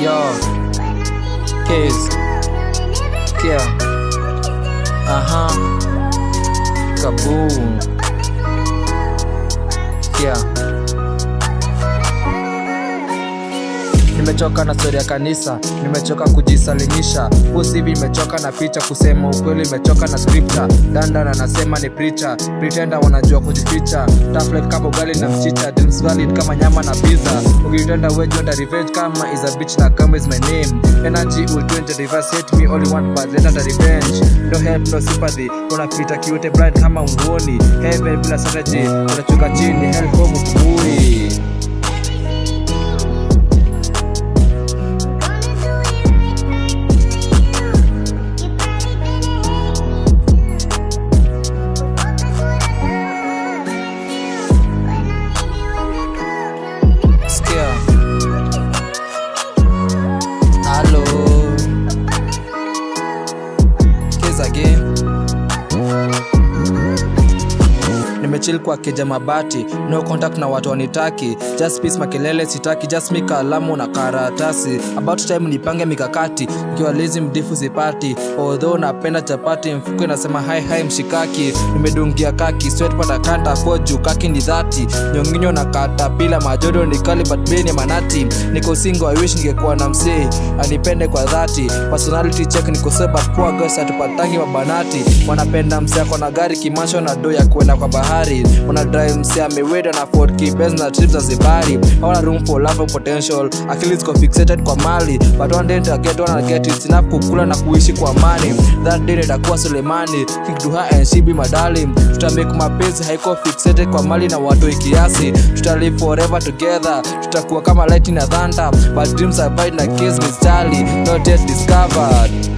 Yo, Case, Kia, Kaboom, Kia. Nimechoka na story ya kanisa, nimechoka kujisalimisha. Pusi hivi nimechoka na picha, kusema ukweli nimechoka na scripture. Danda na nasema ni preacher, pretender wanajua kujificha. Tough life kama ugali na mchicha, dreams valid kama nyama na pizza. Ukitenda wewe jonda revenge kama is a bitch na kama is my name. Energy will change reverse, hate me only one but later the revenge. No help no sympathy, unapita kiute blind kama nguoni. Heaven bila strategy, unachuka chini hell kwa mkubui. Hello, Case again. Nimechill kwa keja mabati, no contact na watu wanitaki. Just peace makelele sitaki, just mika alamu na karatasi. About time nipange mikakati, nikiwa lazy mdifu sipati. Although napenda chapati, mfuko nasema hi mshikaki. Nimedungia kaki, sweat pata kanta foju kaki ni 30. Nyonginyo na kata pila majodo ni kali but bene manati. Niko single, I wish ningekuwa na msee anipende kwa dhati. Personality check niko sober but poor girls hatupatangi mabanati. Wanapenda msee ako na gari kimacho na do ya kwenda kwa bahari. Wana drive msea meweda na Ford Keepers na trips za zibari. Hawana room for love and potential, akili ziko fixated kwa mali. But one day wanna get it, enough kukula na kuishi kwa amani. That day nitakuwa Sulemani, king to her and she be my darling. Tutamake mapenzi haiko fixated kwa mali na watu ikiasi. Tutalive forever together, tutakuwa kama lightning na thunder. But dreams are bright na Case ni Charlie, not yet discovered.